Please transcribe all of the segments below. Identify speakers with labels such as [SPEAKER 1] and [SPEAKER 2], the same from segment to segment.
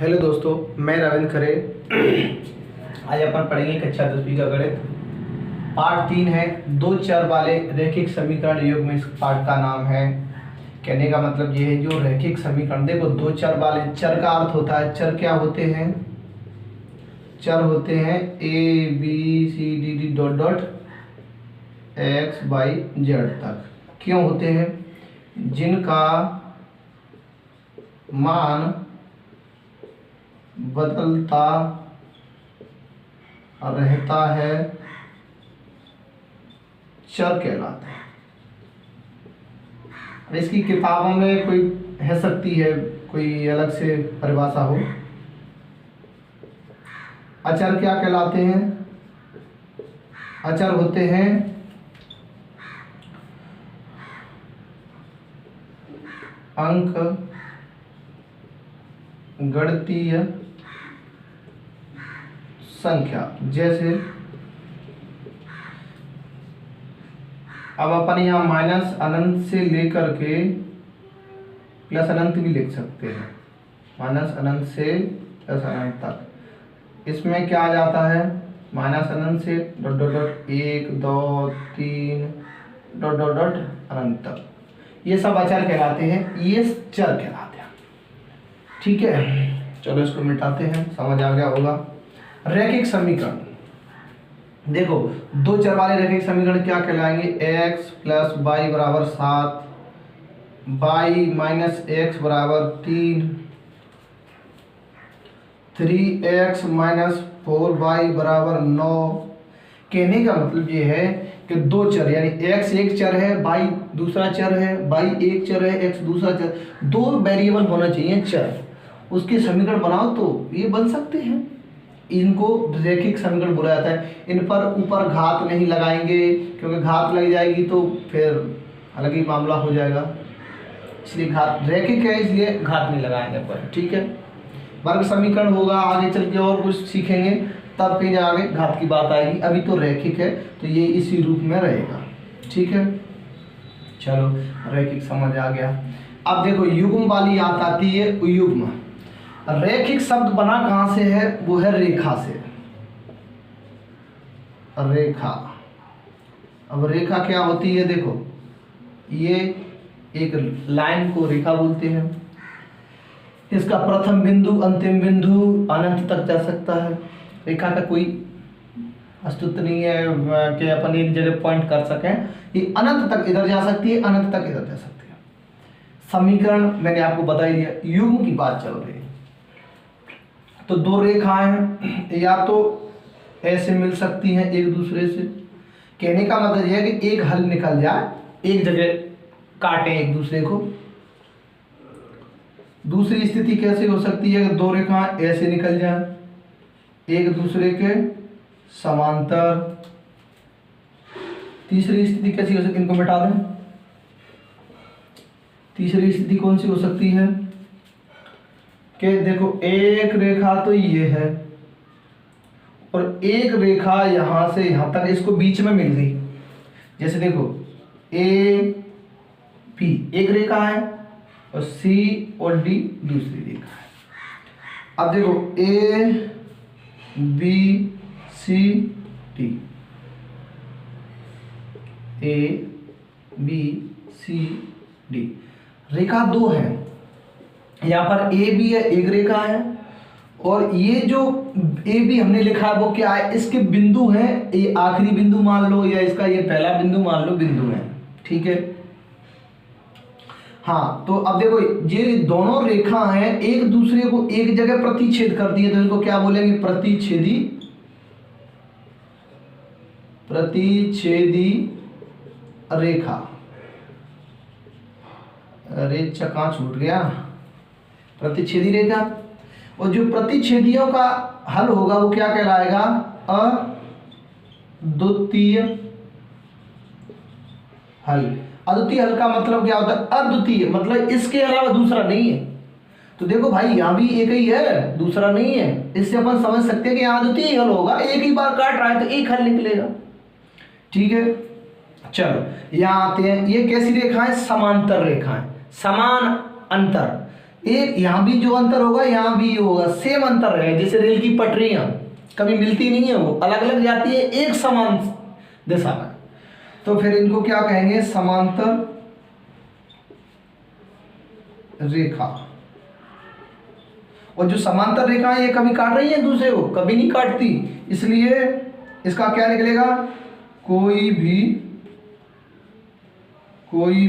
[SPEAKER 1] Hello दोस्तों, मैं रविंद्र खरे। आज अपन पढ़ेंगे कक्षा 10वीं का गणित। पार्ट 3 है, दो चर वाले रैखिक समीकरण योग में। इस पार्ट का नाम है। कहने का मतलब ये है, जो रैखिक समीकरण, देखो दो चर वाले, चर का अर्थ होता है, चर क्या होते हैं? चर होते हैं A B C D D dot dot X Y Z तक। क्यों होते हैं? जिनका मान बदलता रहता है, चर कहलाता है। इसकी किताबों में कोई है सकती है, कोई अलग से परिभाषा हो। अचर क्या कहलाते हैं? अचर होते हैं अंक गणितीय संख्या। जैसे अब अपन यहाँ माइनस अनंत से लेकर के प्लस अनंत भी लिख सकते हैं। माइनस अनंत से प्लस अनंत तक। इसमें क्या आ जाता है? माइनस अनंत से dot dot dot 1 2 3 dot dot dot अनंत तक। ये सब अचर कहलाते हैं, ये चर कहलाते हैं। ठीक है, चलो इसको मिटाते हैं, समझ आ गया होगा। रैखिक समीकरण, देखो दो चर वाले रैखिक समीकरण क्या कहलाएंगे? x प्लस वाई बराबर 7, वाई माइनस एक्स बराबर 3, 3x माइनस 4y बराबर 9। कहने का मतलब ये है कि दो चर, यानी x एक चर है, y दूसरा चर है, y एक चर है, x दूसरा चर, दो वेरिएबल होना चाहिए चर, उसके समीकरण बनाओ तो ये बन सकते हैं। इनको रैखिक समीकरण बोला जाता है। इन पर ऊपर घात नहीं लगाएंगे, क्योंकि घात लग जाएगी तो फिर अलग ही मामला हो जाएगा। इसलिए घात रैखिक है, इसलिए घात नहीं लगाएंगे पर। ठीक है, वर्ग समीकरण होगा आगे चल के, और कुछ सीखेंगे तब कहीं आगे घात की बात आएगी। अभी तो रैखिक है तो ये इसी रूप में रहेगा। ठीक है, चलो रैखिक समझ आ गया। अब देखो युग्म वाली याद आती है। युग्म रैखिक शब्द बना कहां से है? वो है रेखा से। रेखा, अब रेखा क्या होती है? देखो ये एक लाइन को रेखा बोलते हैं। इसका प्रथम बिंदु अंतिम बिंदु अनंत तक जा सकता है। रेखा का कोई अस्तित्व नहीं है कि अपन एक जगह पॉइंट कर सकें। ये अनंत तक इधर जा सकती है, अनंत तक इधर जा सकती है। समीकरण मैंने आपको बता ही दिया। युग्म की बात चल रही है तो दो रेखाएं या तो ऐसे मिल सकती हैं एक दूसरे से। कहने का मतलब यह है कि एक हल निकल जाए, एक जगह काटें एक दूसरे को। दूसरी स्थिति कैसे हो सकती है कि दो रेखाएं ऐसे निकल जाए एक दूसरे के समांतर। तीसरी स्थिति कैसी हो सकती है? इनको मिटा दें। तीसरी स्थिति कौन सी हो सकती है कि देखो एक रेखा तो ये है और एक रेखा यहां से यहां तक, इसको बीच में मिल गई। जैसे देखो ए पी एक रेखा है और सी और डी दूसरी रेखा है। अब देखो A B C D, A B C D रेखा दो है। यहाँ पर ए बी है, एक रेखा है, और ये जो ए बी हमने लिखा है वो क्या है? इसके बिंदु हैं, ये आखिरी बिंदु मान लो या इसका ये पहला बिंदु मान लो, बिंदु है। ठीक है, हाँ। तो अब देखो ये दोनों रेखा हैं, एक दूसरे को एक जगह प्रतिच्छेद करती है, तो इनको क्या बोलेंगे? प्रतिच्छेदी। प्रतिच्छेदी रेखा। अरे चक्का छूट गया। प्रतिच्छेदी रेखा, और जो प्रतिच्छेदियों का हल होगा वो क्या कहलाएगा? अद्वितीय हल। अद्वितीय हल का मतलब क्या होता है? अद्वितीय मतलब इसके अलावा दूसरा नहीं है। तो देखो भाई यहां भी एक ही है, दूसरा नहीं है। इससे अपन समझ सकते हैं कि यहां अद्वितीय हल होगा। एक ही बार काट रहा है तो एक हल निकलेगा। ठीक है, चलो यहां आते हैं। ये कैसी रेखाएं? समांतर रेखाएं, समान अंतर। एक यहाँ भी जो अंतर होगा यहाँ भी होगा, सेम अंतर है। जैसे रेल की पटरियाँ कभी मिलती नहीं है, वो अलग अलग जाती है एक समान दिशा में, तो फिर इनको क्या कहेंगे, समांतर रेखा। और जो समांतर रेखा है ये कभी काट रही है दूसरे को, कभी नहीं काटती, इसलिए इसका क्या निकलेगा, कोई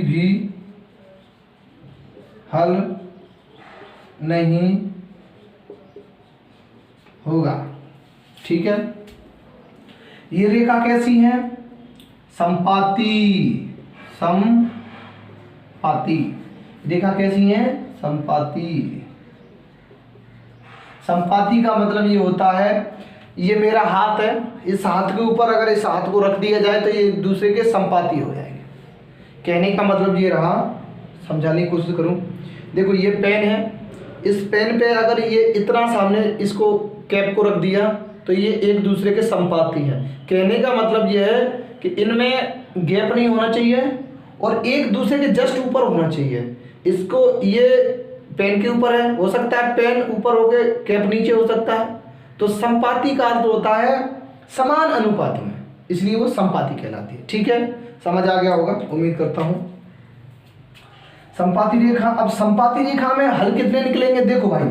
[SPEAKER 1] भी हल नहीं होगा। ठीक है, ये रेखा कैसी है, समपाती रेखा कैसी है, समपाती का मतलब ये होता है, ये मेरा हाथ है, इस हाथ के ऊपर अगर इस हाथ को रख दिया जाए तो ये एक दूसरे के समपाती हो जाएंगे। कहने का मतलब ये रहा, समझाने की कोशिश करूं। देखो ये पेन है, इस पेन पे अगर ये इतना सामने इसको कैप को रख दिया तो ये एक दूसरे के समपाती है। कहने का मतलब ये है कि इनमें गैप नहीं होना चाहिए और एक दूसरे के जस्ट ऊपर होना चाहिए। इसको ये पेन के ऊपर है, हो सकता है पेन ऊपर हो गए कैप नीचे हो सकता है, तो समपाती का अर्थ होता है समान अनुपात में, इसलिए वो समपाती कहलाती है। ठीक है, समझ आ गया होगा उम्मीद करता हूं। समपाती रेखा, अब समपाती रेखा में हल कितने निकलेंगे, देखो भाई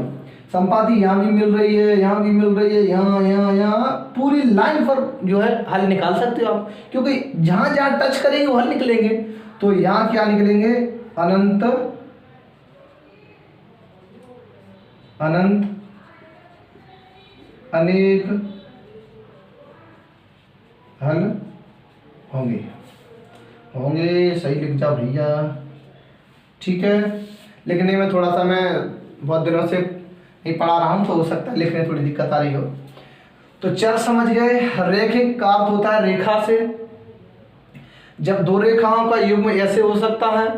[SPEAKER 1] समपाती यहाँ भी मिल रही है, यहाँ भी मिल रही है, यहाँ पूरी लाइन पर जो है हल निकाल सकते हो आप, क्योंकि जहाँ जहाँ टच करेंगे वो हल निकलेंगे। तो यहाँ क्या निकलेंगे, अनंत अनेक हल होंगे। सही लिख जा भैया। ठीक है, लिखने में थोड़ा सा मैं बहुत दिनों से नहीं पढ़ा रहा हूँ तो हो सकता है लिखने में थोड़ी दिक्कत आ रही हो। तो चर समझ गए। रेखिक का अर्थ होता है रेखा से, जब दो रेखाओं का युग्म ऐसे हो सकता है,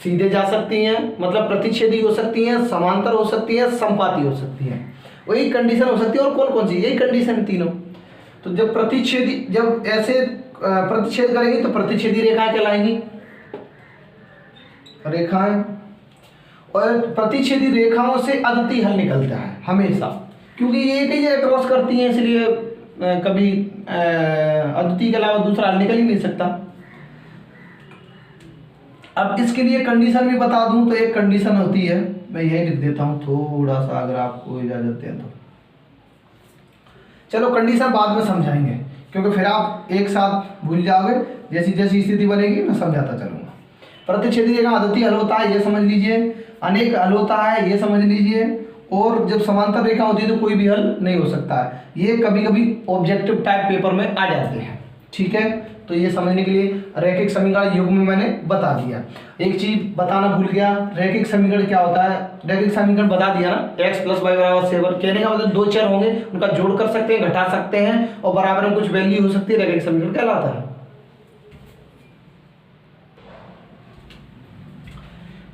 [SPEAKER 1] सीधे जा सकती हैं, मतलब प्रतिच्छेदी हो सकती हैं, समांतर हो सकती हैं, समपाती हो सकती हैं, वही कंडीशन हो सकती है। और कौन कौन सी, यही कंडीशन तीनों। तो जब प्रतिच्छेदी, जब ऐसे प्रतिच्छेद करेंगी तो प्रतिच्छेदी रेखाएं कहलाएंगी, रेखाएं। और प्रतिच्छेदी रेखाओं से अद्वितीय हल निकलता है हमेशा, क्योंकि ये एक ही जगह क्रॉस करती हैं, इसलिए कभी अद्वितीय के अलावा दूसरा हल निकल ही नहीं सकता। अब इसके लिए कंडीशन भी बता दूं तो एक कंडीशन होती है, मैं यही लिख देता हूं थोड़ा सा, अगर आपको इजाजत दें तो। चलो कंडीशन बाद में समझाएंगे, क्योंकि फिर आप एक साथ भूल जाओगे। जैसी जैसी स्थिति बनेगी मैं समझाता चलूंगा। प्रतिच्छेदी रेखा अद्वितीय हल होता है, ये समझ लीजिए। अनेक हल होता है, ये समझ लीजिए। और जब समांतर रेखा होती है तो कोई भी हल नहीं हो सकता है। ये कभी कभी ऑब्जेक्टिव टाइप पेपर में आ जाते हैं। ठीक है, तो ये समझने के लिए रैखिक समीकरण युग्म में मैंने बता दिया। एक चीज बताना भूल गया, रैखिक समीकरण क्या होता है। रैखिक समीकरण बता दिया ना, x + y = 7। कहने का मतलब दो चर होंगे, उनका जोड़ कर सकते हैं, घटा सकते हैं और बराबर में कुछ वैल्यू हो सकती है, रैखिक समीकरण कहलाता है।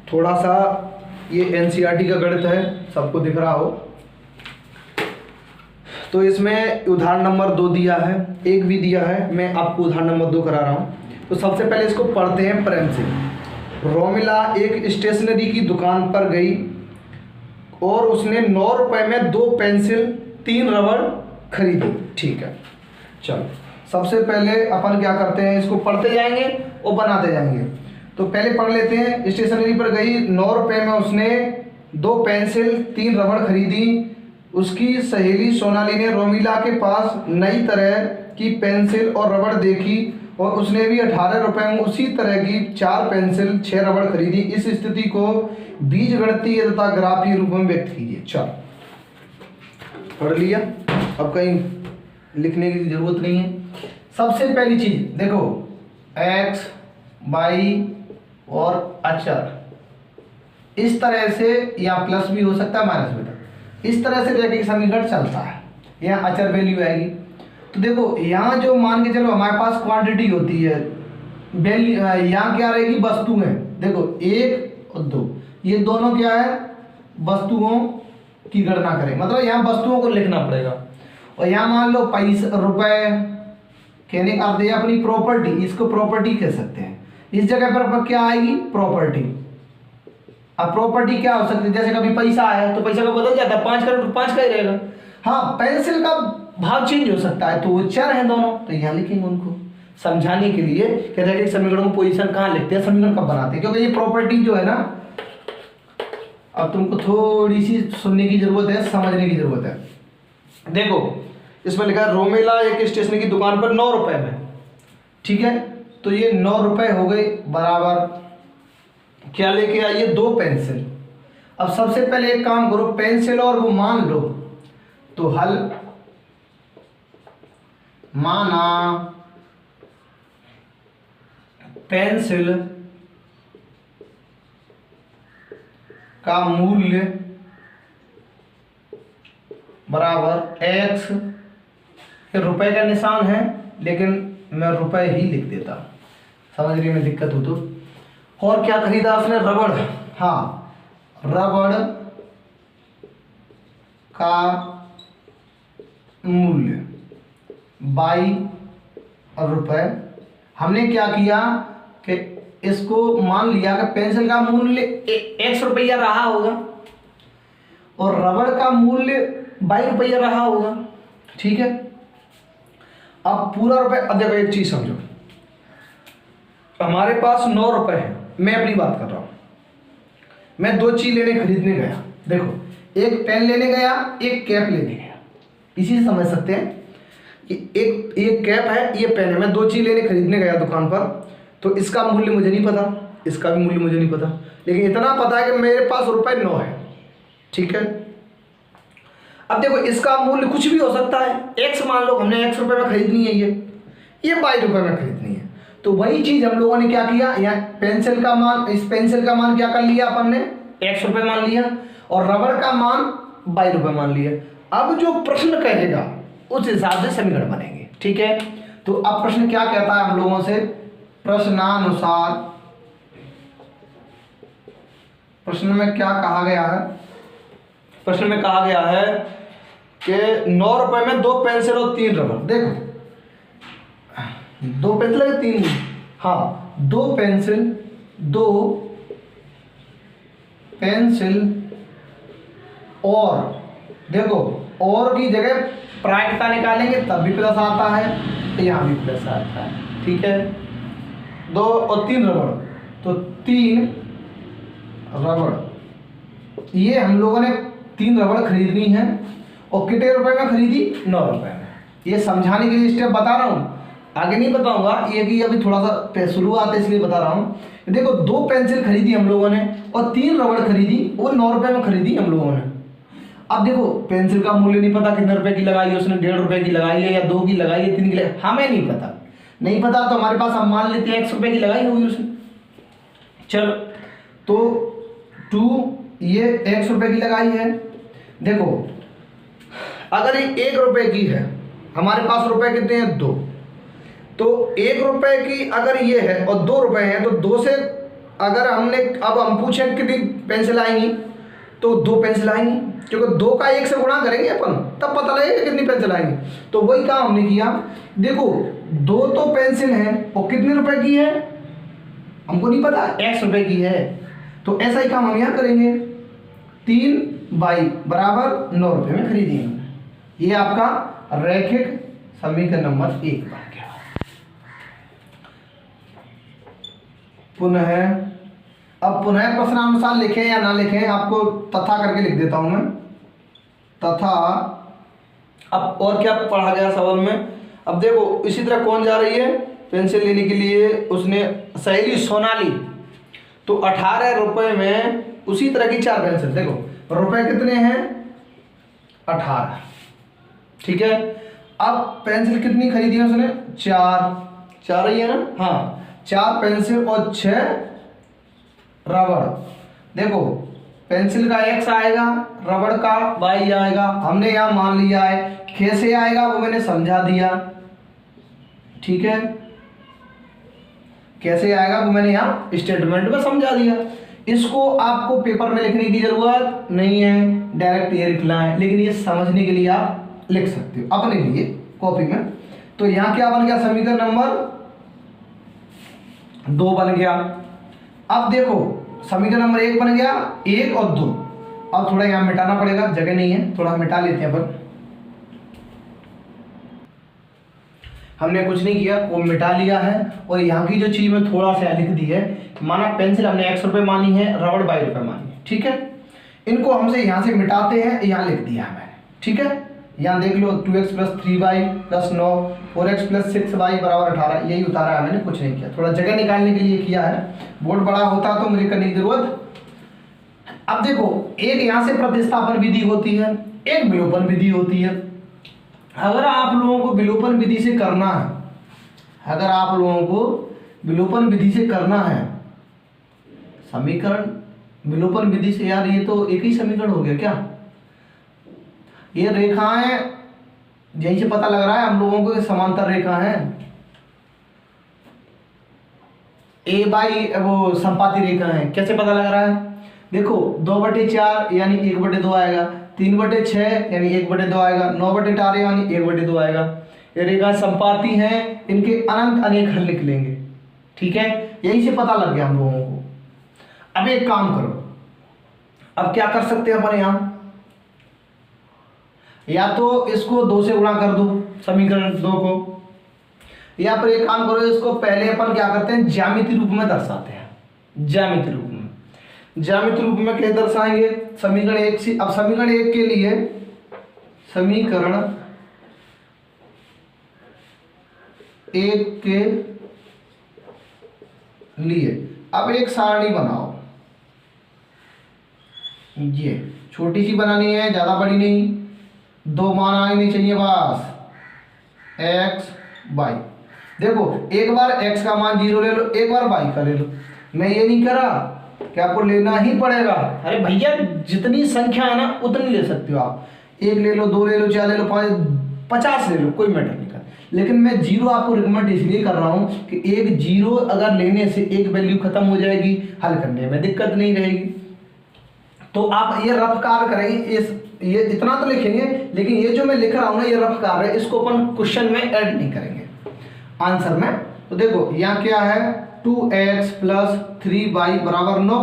[SPEAKER 1] थोड़ा सा ये एनसीईआरटी का गणित है, सबको दिख रहा हो तो इसमें उदाहरण नंबर 2 दिया है, एक भी दिया है, मैं आपको उदाहरण नंबर 2 करा रहा हूँ। तो सबसे पहले इसको पढ़ते हैं प्रेम से। रोमिला एक स्टेशनरी की दुकान पर गई और उसने 9 रुपए में 2 पेंसिल 3 रबड़ खरीदी। ठीक है, चलो सबसे पहले अपन क्या करते हैं, इसको पढ़ते जाएंगे और बनाते जाएंगे। तो पहले पढ़ लेते हैं। स्टेशनरी पर गई, 9 रुपए में उसने 2 पेंसिल 3 रबड़ खरीदी। उसकी सहेली सोनाली ने रोमिला के पास नई तरह की पेंसिल और रबड़ देखी और उसने भी 18 रुपए में उसी तरह की 4 पेंसिल 6 रबड़ खरीदी। इस स्थिति को बीजगणितीय तथा ग्राफीय रूप में व्यक्त कीजिए। चलो पढ़ लिया, अब कहीं लिखने की जरूरत नहीं है। सबसे पहली चीज देखो, x y और अचर, इस तरह से, या प्लस भी हो सकता है माइनस भी, इस तरह से रैखिक समीकरण चलता है। यहाँ अचर वैल्यू आएगी। तो देखो यहाँ जो मान के चलो हमारे पास क्वांटिटी होती है, वैल्यू यहाँ क्या रहेगी, वस्तुएं। देखो 1 और 2, ये दोनों क्या है, वस्तुओं की गणना करें, मतलब यहाँ वस्तुओं को लिखना पड़ेगा। और यहाँ मान लो पैसा, रुपए, कहने का अर्थ है अपनी प्रॉपर्टी, इसको प्रॉपर्टी कह सकते हैं। इस जगह पर क्या आएगी, प्रॉपर्टी। अब प्रॉपर्टी क्या हो सकती है, जैसे कभी पैसा आया तो पैसा का बदल जाता है, 5 करोड़ 5 का ही रहेगा। हाँ, पेंसिल का भाव चेंज हो सकता है, तो वो चर है दोनों, तो यहाँ लिखेंगे उनको समझाने के लिए कि रैखिक समीकरण को पोजीशन कहाँ लिखते हैं, समीकरण कब बनाते हैं, क्योंकि ये प्रॉपर्टी जो है ना, अब तुमको थोड़ी सी सुनने की जरूरत है, समझने की जरूरत है। देखो इसमें लिखा है रोमेला एक स्टेशनरी की दुकान पर 9 रुपए में, ठीक है, तो ये 9 रुपए हो गए बराबर क्या लेके आइए, 2 पेंसिल। अब सबसे पहले एक काम करो, पेंसिल और वो मान लो, तो हल माना पेंसिल का मूल्य बराबर x, रुपए का निशान है लेकिन मैं रुपए ही लिख देता, समझने में दिक्कत हो तो। और क्या खरीदा उसने, रबड़, हाँ रबड़ का मूल्य 22 रुपए। हमने क्या किया कि इसको मान लिया कि पेंसिल का मूल्य 1 रुपया रहा होगा और रबड़ का मूल्य 22 रुपया रहा होगा, ठीक है। अब पूरा रुपए, अब देखो एक चीज समझो, हमारे पास 9 रुपए है, मैं अपनी बात कर रहा हूं, मैं 2 चीज खरीदने गया, देखो एक पेन लेने गया, एक कैप लेने गया, इसी से समझ सकते हैं कि एक कैप है, ये पेन है, मैं 2 चीज खरीदने गया दुकान पर, तो इसका मूल्य मुझे नहीं पता, इसका भी मूल्य मुझे नहीं पता, लेकिन इतना पता है कि मेरे पास रुपए 9 है, ठीक है। अब देखो इसका मूल्य कुछ भी हो सकता है, x मान लो, हमने x रुपए में खरीदनी है, ये 22 रुपए में खरीदनी है, तो वही चीज हम लोगों ने क्या किया, यहाँ पेंसिल का मान, इस पेंसिल का मान क्या कर लिया अपन ने, x रुपए मान लिया, और रबड़ का मान 22 रुपए मान लिया। अब जो प्रश्न कहेगा उस हिसाब से समीकरण बनेंगे, ठीक है। तो अब प्रश्न क्या कहता है हम लोगों से, प्रश्नानुसार, प्रश्न में क्या कहा गया है, प्रश्न में कहा गया है कि 9 रुपए में 2 पेंसिल और 3 रबड़। देखो 2 पेंसिल है 3, हाँ 2 पेंसिल, 2 पेंसिल और, देखो और की जगह प्रायिकता निकालेंगे तब भी प्लस आता है, यहाँ भी प्लस आता है, ठीक है। 2 और 3 रबड़, तो 3 रबड़, ये हम लोगों ने 3 रबड़ खरीदनी है और कितने रुपए में खरीदी, 9 रुपए में। ये समझाने के लिए स्टेप बता रहा हूँ, आगे नहीं बताऊंगा, ये कि अभी थोड़ा सा शुरुआत है इसलिए बता रहा हूँ। देखो 2 पेंसिल खरीदी हम लोगों ने और 3 रबड़ खरीदी, वो 9 रुपए में खरीदी हम लोगों ने। अब देखो पेंसिल का मूल्य नहीं पता कितने रुपए की लगाई है उसने, 1.5 रुपए की लगाई है या 2 की लगाई है, 3 की लगाई, हमें नहीं पता, नहीं पता तो हमारे पास हम मान लेते हैं 1 रुपए की लगाई होगी उसने। चलो तो 2 ये 1 रुपए की लगाई है। देखो अगर ये 1 रुपए की है, हमारे पास रुपए कितने हैं, 2, तो 1 रुपए की अगर ये है और 2 रुपए हैं, तो 2 से अगर हमने, अब हम पूछें कितनी पेंसिल आएंगी, तो 2 पेंसिल आएंगी, क्योंकि 2 का 1 से गुणा करेंगे अपन, तब पता लगेगा कितनी पेंसिल आएंगी। तो वही काम हमने किया। देखो 2 तो पेंसिल है और कितने रुपए की है हमको नहीं पता, 1 रुपए की है, तो ऐसा ही काम हम यहाँ करेंगे। 3 बाई बराबर 9 रुपए में खरीदेंगे। ये आपका रैखिक समीकरण नंबर 1 बन गया। पुनः, अब पुनः प्रश्नानुसार लिखें या ना लिखें, आपको तथा करके लिख देता हूं मैं, तथा। अब और क्या पढ़ा गया सवाल में, अब देखो इसी तरह कौन जा रही है पेंसिल लेने के लिए, उसने सहेली सोनाली, तो 18 रुपए में उसी तरह की 4 पेंसिल। देखो रुपए कितने हैं, 18, ठीक है। अब पेंसिल कितनी खरीदी है उसने, 4 ही है ना, हाँ 4 पेंसिल और 6 रबड़। देखो पेंसिल का x आएगा, रबड़ का y आएगा, हमने यहाँ मान लिया है, कैसे आएगा वो मैंने समझा दिया, ठीक है। कैसे आएगा वो मैंने यहाँ स्टेटमेंट में समझा दिया। इसको आपको पेपर में लिखने की जरूरत नहीं है, डायरेक्ट ये लिखना है, लेकिन ये समझने के लिए आप लिख सकते हो अपने लिए कॉपी में। तो यहाँ क्या बन गया, समीकरण नंबर 2 बन गया। अब देखो समीकरण नंबर 1 बन गया, 1 और 2। अब थोड़ा यहाँ मिटाना पड़ेगा, जगह नहीं है, थोड़ा मिटा लेते हैं अपन। हमने कुछ नहीं किया, वो मिटा लिया है। और यहाँ की जो चीज में थोड़ा सा लिख दी है, माना पेंसिल हमने x रुपये मानी है, रबड़ y रुपये मानी है, ठीक है। इनको हमसे यहाँ से मिटाते हैं, यहाँ लिख दिया है मैंने, ठीक है। यहाँ देख लो 2x + 3y + 9, 4x + 6y = 18, यही उतारा है मैंने, कुछ नहीं किया, थोड़ा जगह निकालने के लिए किया है। बोर्ड बड़ा होता तो मुझे करने की जरूरत। अब देखो, एक यहाँ से प्रतिस्थापन विधि होती है, एक विलोपन विधि होती है। अगर आप लोगों को विलोपन विधि से करना है, अगर आप लोगों को विलोपन विधि से करना है समीकरण, विलोपन विधि से, यार ये तो एक ही समीकरण हो गया क्या? ये रेखाएं यहीं से पता लग रहा है हम लोगों को, समांतर रेखा है। ए बाई वो संपाती रेखा है, कैसे पता लग रहा है? देखो 2/4 यानी 1/2 आएगा, 3/6 यानी 1/2 आएगा, 9/18 यानी 1/2 आएगा। ये रेखा संपाती हैं, इनके अनंत अनेक हल निकलेंगे, ठीक है। यहीं से पता लग गया हम लोगों को। अब एक काम करो, अब क्या कर सकते हैं अपन यहाँ, या तो इसको 2 से गुणा कर दो समीकरण 2 को, या फिर एक काम करो, इसको पहले अपन क्या करते हैं, ज्यामिति रूप में दर्शाते हैं। ज्यामिति रूप में, ज्यामिति रूप में क्या दर्शाएंगे, समीकरण 1 से। अब समीकरण 1 के लिए, समीकरण 1 के लिए अब एक सारणी बनाओ। ये छोटी सी बनानी है, ज्यादा बड़ी नहीं, 2 मान आने नहीं चाहिए बस, x y। देखो एक बार x का मान 0 ले लो, एक बार y का ले लो। मैं ये नहीं करा कि आपको लेना ही पड़ेगा, अरे भैया जितनी संख्या है ना उतनी ले सकते हो आप, 1 ले लो, 2 ले लो, 4 ले लो, 5, 50 ले लो, कोई मैटर नहीं कर। लेकिन मैं 0 आपको रिकमेंड इसलिए कर रहा हूँ कि एक 0 अगर लेने से एक वैल्यू खत्म हो जाएगी, हल करने में दिक्कत नहीं रहेगी। तो आप ये रफ कार्य करेंगे, ये इतना तो लिखेंगे, लेकिन ये जो मैं लिख रहा हूँ ना, ये रफ कार्य है, इसको अपन क्वेश्चन में ऐड नहीं करेंगे आंसर में। तो देखो यहाँ क्या है, 2x + 3y = 9।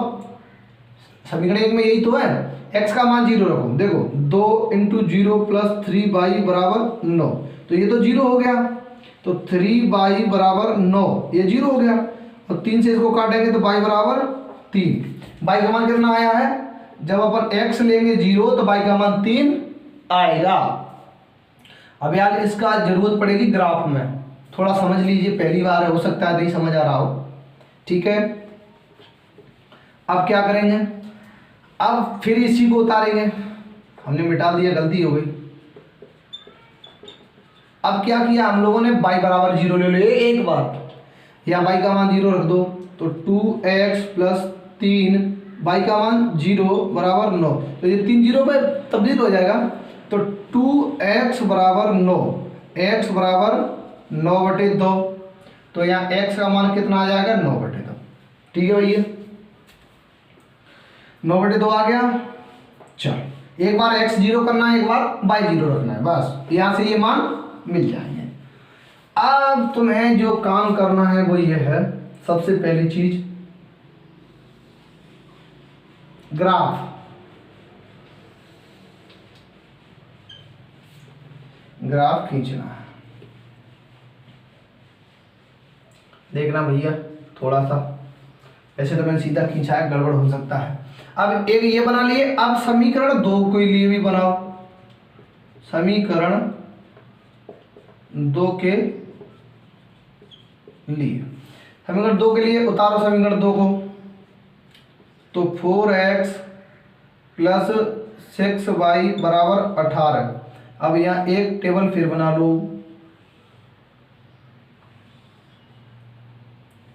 [SPEAKER 1] समीकरण 1 में यही तो है, x का मान 0 रखो। देखो 2 × 0 + 3y = 9, तो ये तो 0 हो गया, तो 3y = 9, ये 0 हो गया। और 3 से इसको काटेंगे तो y = 3। y का मान कितना आया है, जब अपन x लेंगे 0 तो y का मान 3 आएगा। अब यार इसका जरूरत पड़ेगी ग्राफ में, थोड़ा समझ लीजिए, पहली बार है, हो सकता है नहीं समझ आ रहा हो, ठीक है। अब क्या करेंगे, अब फिर इसी को उतारेंगे, हमने मिटा दिया, गलती हो गई। अब क्या किया हम लोगों ने, y = 0 ले लो एक बार, या y का मान 0 रख दो, तो 2x + 3 y का मान 0 = 9, तो ये 3 0 पे तब्दील हो जाएगा। तो 2x = 9, x = 9/2, तो यहाँ x का मान कितना आ जाएगा, 9/2, ठीक है भैया, 9/2 आ गया। चलो एक बार x 0 करना है, एक बार y 0 रखना है, बस यहाँ से ये मान मिल जाएंगे। अब तुम्हें जो काम करना है वो ये है, सबसे पहली चीज ग्राफ। ग्राफ खींचना है, देखना भैया थोड़ा सा, ऐसे तो मैंने सीधा खींचा है, गड़बड़ हो सकता है। अब एक ये बना लिए, अब समीकरण 2 के लिए भी बनाओ। समीकरण 2 के लिए, समीकरण 2 के लिए उतारो समीकरण 2 को, तो 4x + 6y = 18। अब यहाँ एक टेबल फिर बना लो,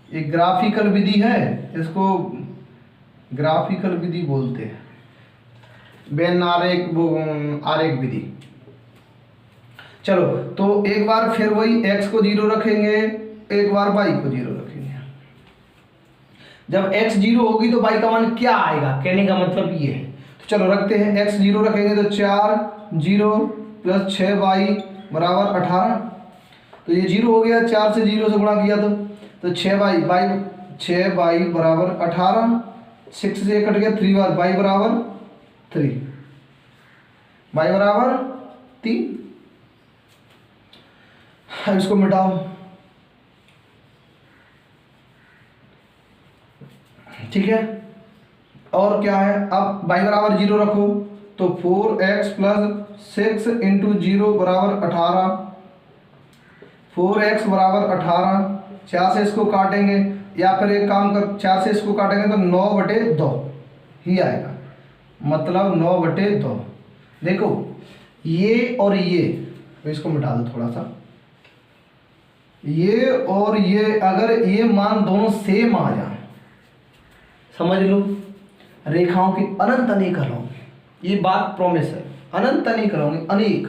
[SPEAKER 1] एक ग्राफिकल विधि है, इसको ग्राफिकल विधि बोलते हैं, बेन आरेख विधि। चलो तो एक बार फिर वही x को 0 रखेंगे, एक बार y को 0 रखेंगे। जब x 0 होगी तो y का मान क्या आएगा, कहने का मतलब ये है। तो चलो रखते हैं, x 0 रखेंगे तो 4 0 + 6y = 18, तो ये 0 हो गया, 4 से 0 से गुणा किया तो 6y = 18, 6 से कट गया 3 बार, y बराबर 3, y बराबर 3। अब इसको मिटाओ, ठीक है। और क्या है, अब y बराबर 0 रखो तो 4x प्लस 6 इंटू 0 बराबर 18, 4x बराबर 18। 4 से इसको काटेंगे या फिर एक काम कर, 4 से इसको काटेंगे तो 9/2 ही आएगा, मतलब 9/2। देखो ये और ये, तो इसको मिटा दो थोड़ा सा, ये और ये अगर ये मान दोनों सेम आ जाए, समझ लो रेखाओं की अनंत अनेक होंगे, ये बात प्रॉमिस है, अनंत अनेक होंगे, अनेक।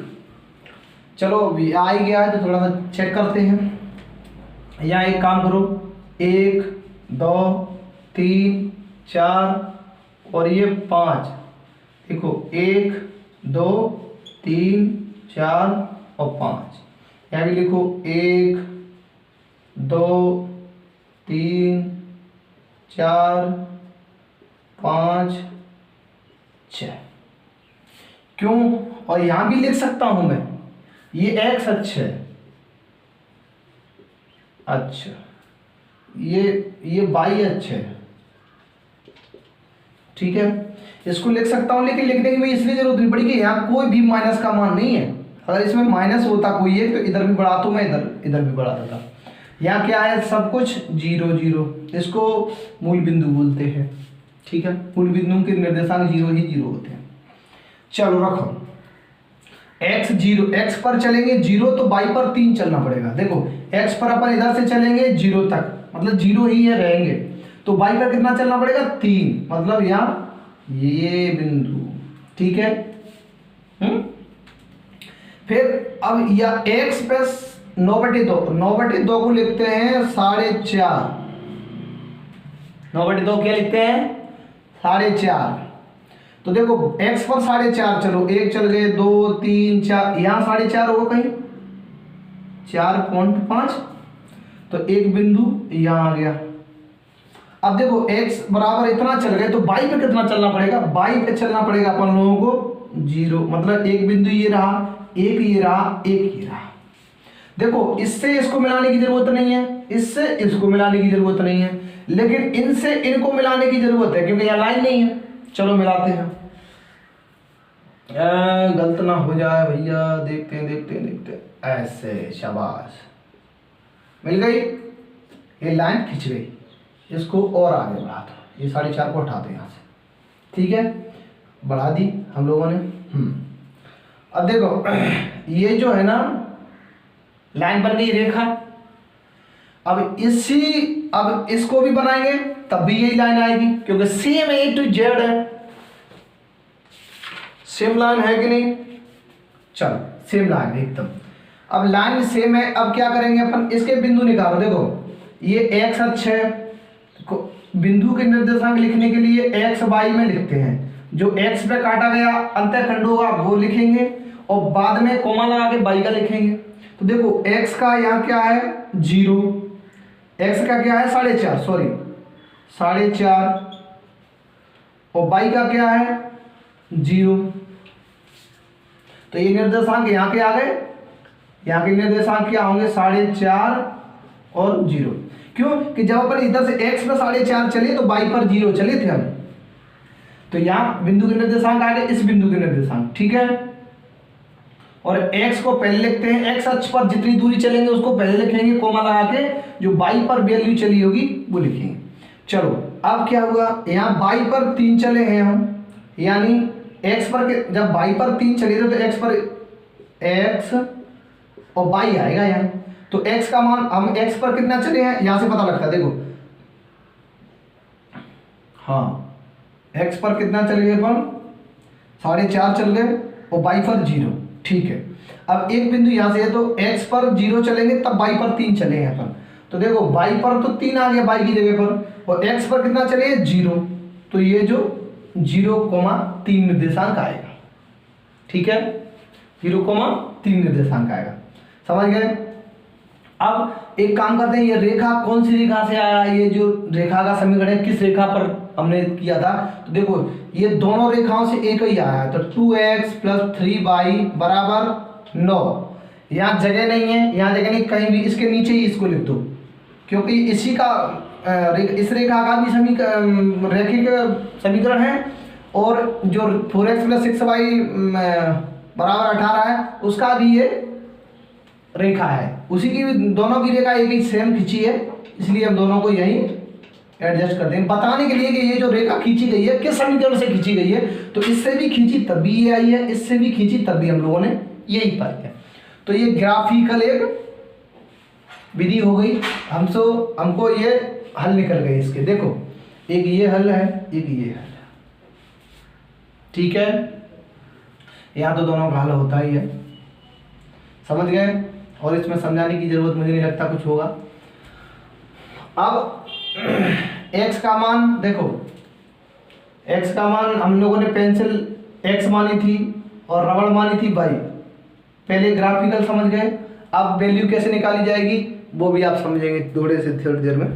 [SPEAKER 1] चलो अभी आ ही गया है तो थोड़ा सा चेक करते हैं। यहाँ एक काम करो, 1 2 3 4 और ये 5, देखो 1 2 3 4 और 5। यहाँ भी लिखो 1 2 3 4 5 6। क्यों? और यहां भी लिख सकता हूं मैं, ये x अक्ष है, अच्छा ये y अक्ष है, ठीक है। इसको लिख सकता हूं, लेकिन लिखने की भी इसलिए जरूरत नहीं पड़ी कि यहाँ कोई भी माइनस का मान नहीं है। अगर इसमें माइनस होता कोई एक तो इधर भी बढ़ा, तो मैं इधर भी बढ़ा देता। यहाँ क्या है, सब कुछ 0 0, इसको मूल बिंदु बोलते हैं, ठीक है। मूल बिंदु के निर्देशांक 0 ही 0 होते हैं। चलो रखो, x पर चलेंगे 0 तो y पर 3 चलना पड़ेगा। देखो x पर अपन इधर से चलेंगे 0 तक, मतलब 0 ही है रहेंगे, तो y पर कितना चलना पड़ेगा 3, मतलब यहाँ ये बिंदु, ठीक है। फिर अब या x प्लस 9/2 को लिखते हैं 4.5, 9/2 क्या लिखते हैं 4.5। तो देखो x पर 4.5, चलो 1 चल गए 2 3 4, यहाँ 4.5 होगा कहीं 4.5, तो एक बिंदु यहाँ आ गया। अब देखो x बराबर इतना चल गए तो y पे कितना चलना पड़ेगा, y पे चलना पड़ेगा अपन लोगों को 0, मतलब एक बिंदु ये रहा, एक ये रहा, एक ये रहा। देखो इससे इसको मिलाने की जरूरत नहीं है, इससे इसको मिलाने की जरूरत नहीं है, लेकिन इनसे इनको मिलाने की जरूरत है क्योंकि यहाँ लाइन नहीं है। चलो मिलाते हैं, गलत ना हो जाए भैया, देखते हैं देखते हैं देखते हैं, ऐसे शाबाश, मिल गई, ये लाइन खिंच गई। इसको और आगे बढ़ा दो, ये 4.5 को हटा दो यहाँ से, ठीक है, बढ़ा दी हम लोगों ने। अब देखो ये जो है ना लाइन बन गई, रेखा। अब इसको भी बनाएंगे तब भी यही लाइन आएगी क्योंकि सेम A to Z है, सेम लाइन है कि नहीं, चलो सेम लाइन एकदम। अब लाइन सेम है, अब क्या करेंगे अपन, इसके बिंदु निकालो। देखो ये x अक्ष है, बिंदु के निर्देशांक लिखने के लिए x y में लिखते हैं, जो x पे काटा गया अंतःखंड होगा वो लिखेंगे और बाद में कोमा लगा के y का लिखेंगे। तो देखो x का यहाँ क्या है 0, x का क्या है 4.5, सॉरी 4.5, और y का क्या है 0। तो ये निर्देशांक यहाँ के आ गए, यहाँ के निर्देशांक क्या होंगे 4.5 और 0। क्यों कि जब अपन इधर से x में 4.5 चले तो y पर 0 चले थे हम, तो यहाँ बिंदु के निर्देशांक आ गए, इस बिंदु के निर्देशांक, ठीक है। और x को पहले लिखते हैं, x अक्ष पर जितनी दूरी चलेंगे उसको पहले लिखेंगे कोमा लगा के, जो y पर वैल्यू चली होगी वो लिखेंगे। चलो अब क्या हुआ, यहाँ y पर 3 चले हैं हम, यानी x पर जब y पर 3 चले थे तो x पर x और y आएगा यहाँ। तो x का मान हम x पर कितना चले हैं यहां से पता लगता है, देखो हाँ x पर कितना चले गए अपन 4.5 चल गए और y पर 0, ठीक है। अब एक बिंदु यहां से है तो x पर 0 चलेंगे तब y पर 3 चले हैं अपन, तो देखो y पर तो 3 आ गया y की जगह पर, और x पर कितना चले 0, तो ये जो 0,3 निर्देशांक आएगा, ठीक है, 0,3 निर्देशांक आएगा, समझ गए। अब एक काम करते हैं, ये रेखा कौन सी रेखा से आया, ये जो रेखा का समीकरण है किस रेखा पर हमने किया था, तो देखो ये दोनों रेखाओं से एक ही आया है, तो 2x प्लस 3y बराबर 9। यहाँ जगह नहीं है, यहाँ जगह नहीं, कहीं भी इसके नीचे ही इसको लिख दो, क्योंकि इसी का इस रेखा का भी रैखिक समीकरण है, और जो 4x प्लस 6y बराबर 18 है उसका भी ये रेखा है, उसी की दोनों की रेखा एक ही सेम खींची है, इसलिए हम दोनों को यही एडजस्ट कर देंगे बताने के लिए कि ये जो रेखा खींची गई है किस समीकरण से खींची गई है। तो इससे भी खींची तब भी ये आई है, इससे भी खींची तब भी हम लोगों ने यही पाई है। तो ये ग्राफिकल एक विधि हो गई, हमको ये हल निकल गए इसके। देखो एक ये हल है, एक ये हल है, ठीक है। यहाँ तो दोनों का हल होता ही है, समझ गए, और इसमें समझाने की जरूरत मुझे नहीं लगता कुछ होगा। अब x का मान देखो, x का मान हम लोगों ने पेंसिल x मानी थी और रबड़ मानी थी y, पहले ग्राफिकल समझ गए। अब वैल्यू कैसे निकाली जाएगी वो भी आप समझेंगे थोड़ी देर में।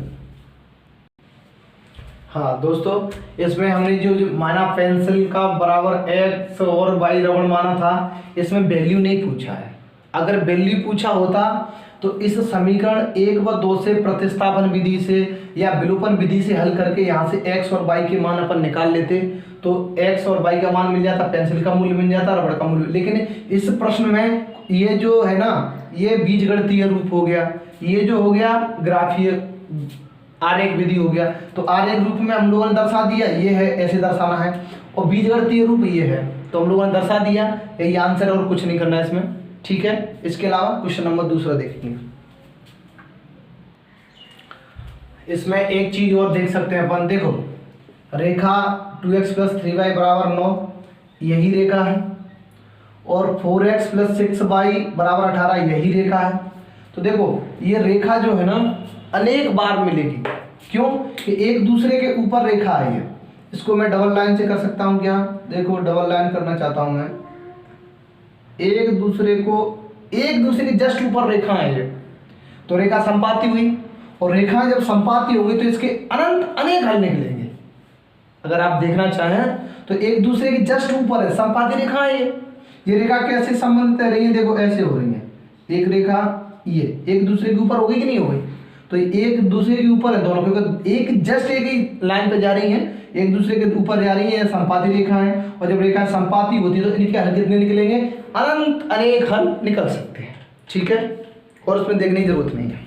[SPEAKER 1] हाँ दोस्तों, इसमें हमने जो माना पेंसिल का बराबर x और y रबड़ माना था, इसमें वैल्यू नहीं पूछा है। अगर वैल्यू पूछा होता तो इस समीकरण 1 व 2 से प्रतिस्थापन विधि से या विलोपन विधि से हल करके यहाँ से x और y के मान अपन निकाल लेते, तो x और y का मान मिल जाता, पेंसिल का मूल्य मिल जाता, रबड़ का मूल्य। लेकिन इस प्रश्न में ये जो है ना, ये बीजगणितीय रूप हो गया, ये जो हो गया ग्राफीय आरेख विधि हो गया। तो आरेख रूप में हम लोगों ने दर्शा दिया, ये है ऐसे दर्शाना है, और बीजगणितीय रूप ये है, तो हम लोगों ने दर्शा दिया, यही आंसर, और कुछ नहीं करना है इसमें, ठीक है। इसके अलावा क्वेश्चन नंबर दूसरा देखेंगे। इसमें एक चीज और देख सकते हैं अपन, देखो रेखा 2x प्लस 3y बराबर 9 यही रेखा है, और 4x प्लस 6y बराबर 18 यही रेखा है। तो देखो ये रेखा जो है ना अनेक बार मिलेगी, क्यों कि एक दूसरे के ऊपर रेखा है ये। इसको मैं डबल लाइन से कर सकता हूँ क्या, देखो डबल लाइन करना चाहता हूँ मैं, एक दूसरे के जस्ट ऊपर रेखा है ये, तो रेखा संपाती हुई, और रेखा जब संपाती होगी तो इसके अनंत अनेक हल निकलेंगे। अगर आप देखना चाहें तो एक दूसरे के जस्ट ऊपर है, संपाती रेखा है ये रेखा कैसे संबंधित रही है, देखो ऐसे हो रही है, एक रेखा ये एक दूसरे के ऊपर हो गई कि नहीं हो गई, तो एक दूसरे के ऊपर है दोनों, क्योंकि एक जस्ट एक ही लाइन पे जा रही है, एक दूसरे के ऊपर जा रही है, संपाती रेखा है, और जब रेखा संपाती होती है तो इनके हल कितने निकलेंगे, अनंत अनेक हल निकल सकते हैं, ठीक है, और उसमें देखने की जरूरत नहीं है।